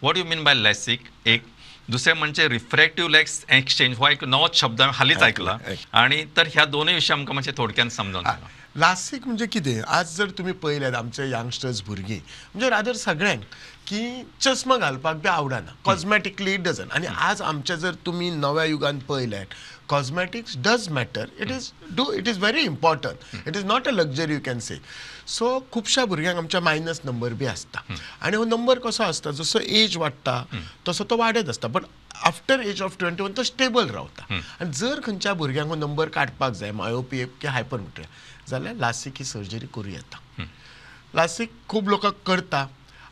What you mean by LASIK एक दुसरे म्हणजे रिफ्रॅक्टिव्ह लेन्स एक्सचेंज हो एक नवोच शब्द हांवें हालींच आयकला आणि तर ह्या दोनूय विशीं आमकां मातशें थोडक्यान समजावन सांगा. लासिक म्हणजे कितें आज जर तुमी पळयल्यात आमचे यंगस्टर्स भुरगीं म्हणजे रादर सगळ्यांक की चश्मा घालपाक बी आवडना कॉस्मॅटिकली इट डजन आनी आज आमचे जर तुमी नव्या युगान पळयल्यात cosmetics does matter it is very important it is not a luxury you can say so खुबश्या भुरग्यांक आमच्या मायनस नंबर बी आसता आनी हो नंबर कसो आसता जसो एज वाडटा तसो तो वाडत आसता बट आफ्टर एज ऑफ 21 तो स्टेबल रावता आनी जर खंयच्या भुरग्यांक हो नंबर काडपाक जाय मायोपी किंवा हायपरमेट्रिया जाल्यार लासिक ही सर्जरी करूं येता. लासिक खूब लोकांक करता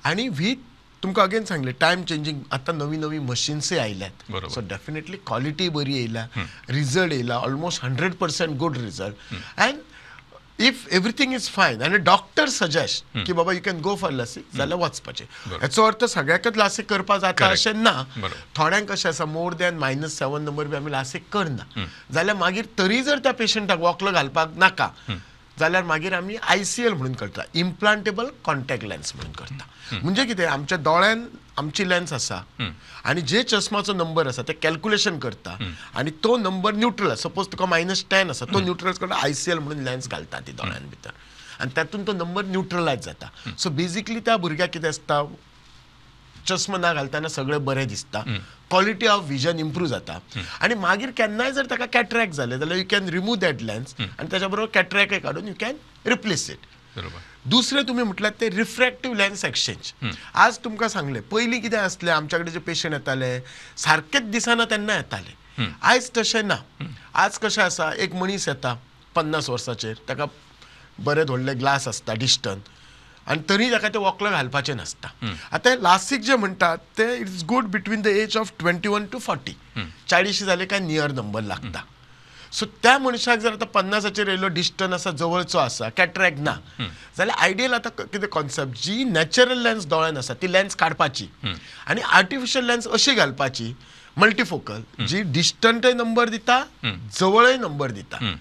आनी वीथ तुमकां अगेन सांगलें टायम चेंजींग आतां नवी नवी मशीन्सूय आयल्यात सो डेफिनेटली क्वॉलिटी बरी येयला रिजल्ट येयला almost 100% good result and if everything is फायन आनी डॉक्टर सजेस्ट की बाबा you can go for LASIK जाल्यार वचपाचें. हेचो अर्थ सगळ्याकच लासिक करपाक जाता अशें ना. थोड्यांक कशें आसा मोर दॅन -7 नंबर बी आमी लासिक करना जाल्यार मागीर तरी जर त्या पेशंटाक वॉकलो घालपाक नाका जाल्यार मागीर आमी ICL म्हणून करता इम्प्लांटेबल कॉन्टॅक्ट लेन्स म्हणून करता. म्हणजे कितें आमच्या दोळ्यान आमची लेन्स आसा आनी जे चश्माचो नंबर आसा ते कॅल्क्युलेशन करता आनी तो नंबर न्यूट्रल आसा सपोज तुका -10 आसा तो न्यूट्रल करता ICL म्हणून लेन्स घालता ती दोळ्यान भितर आनी तातूंत तो नंबर न्यूट्रलायज जाता. सो बेजिकली त्या भुरग्याक कितें आसता चश्मा ना घालतना सगळें बरें दिसता क्वॉलिटी ऑफ विजन इम्प्रूव जाता आनी मागीर केन्नाय जर ताका कॅट्रॅक्ट जालें जाल्यार you can remove that lens आनी त्याच्या बरोबर कॅट्रॅक्टय काडून यू कॅन रिप्लेस इट. दुसरें तुमी म्हटल्यार ते रिफ्रॅक्टिव्ह लेन्स एक्सचेंज. आज तुमकां सांगलें पयलीं कितें आसलें आमच्या कडेन जे पेशंट येताले सारकेच दिसना तेन्ना येताले आयज तशें ना. आज कशें आसा एक मनीस येता 50 वर्साचेर ताका बरे व्हडले ग्लास आसता डिस्टन आनी तरी ताका ते वॉकलो घालपाचें नासता. आतां लासिक जे म्हणटात ते it is good between the age of 21 to 40 40 जाले काय नियर नंबर लागता. सो त्या मनशाक जर आतां 50 येयलो डिस्टन आसा जवळचो आसा कॅट्रॅक्ट ना जाल्यार आयडियल आतां कितें कॉन्सेप्ट जी नॅचरल लेन्स दोळ्यान आसा ती लेन्स काडपाची आनी आर्टिफिशियल लेन्स अशी घालपाची मल्टीफोकल जी डिस्टंटय नंबर दिता जवळय नंबर दिता.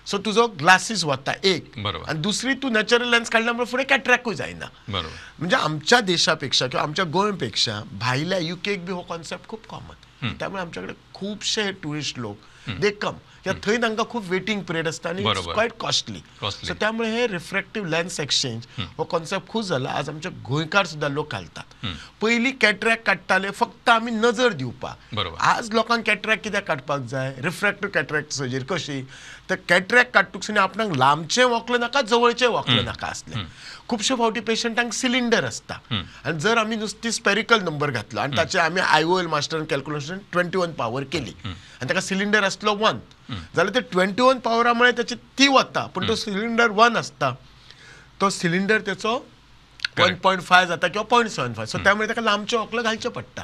सो तुजो ग्लासीस वता एक आनी दुसरी तूं नॅचरल लेन्स काडल्या मुळे फुडें कॅट्रॅक्टूय जायना. म्हणजे आमच्या देशा किंवा आमच्या गोंयपेक्षा भायल्या युकेक बी हो कॉन्सेप्ट खूब कॉमन त्यामुळे आमच्या कडेन खुबशे टुरिस्ट लोक दे कम कित्याक थंय तांकां खूब वेटिंग पिरियड आसता आनी इट्स क्वायट कॉस्टली. सो त्यामुळे हे रिफ्रॅक्टिव्ह लेन्स एक्सचेंज हो कॉन्सेप्ट खूब जाला आज आमचे गोंयकार सुद्दां लोक घालतात. पयलीं कॅट्रॅक्ट काडटाले फक्त आमी नजर दिवपाक आज लोकांक कॅट्रॅक्ट कित्याक काडपाक जाय रिफ्रॅक्टिव्ह कॅट्रॅक्ट सर्जरी कशी तर कॅट्रॅक्ट काडटूकसुनी आपणाक लांबचें वॉकलें नाका जवळचें वॉकलें नाका आसलें. खुबशे फावटी पेशंटांक सिलिंडर आसता आनी जर आमी नुस्ती स्पेरिकल नंबर घातलो आनी ताचे आमी IOL मास्टर कॅल्क्युलेशन 21 पॉवर केली आनी ताका सिलिंडर आसलो 1 जाल्यार ते 21 पॉवरा मुळे त्याची ती वता पण तो सिलिंडर 1 आसता तो सिलिंडर त्याचो 1.5 जाता किंवा 0.75 सो त्यामुळे ताका लांबचें वॉकलो घालचें पडटा.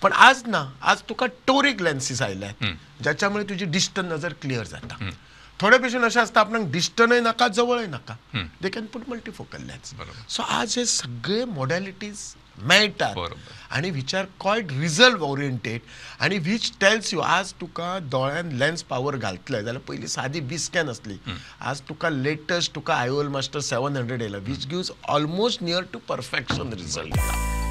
पण आज ना आज तुका टोरिक लेन्सीस आयल्यात ज्याच्यामुळे तुजी डिस्टन्स नजर क्लियर जाता. थोडे पेशंट असे आसता आपणाक डिस्टनय नाका जवळय नाका they can put multifocal lens. So आज हे सगळे मॉडॅलिटीज मेळटात आनी which are quiet result oriented आनी वीच टेल्स यू आज तुका दोळ्यान लेन्स पावर घालतले जाल्यार पयलीं सादी बिस्कॅन आसली आज तुका लेटस्ट तुका IOL मास्टर 700 येयला which gives almost near to perfection result.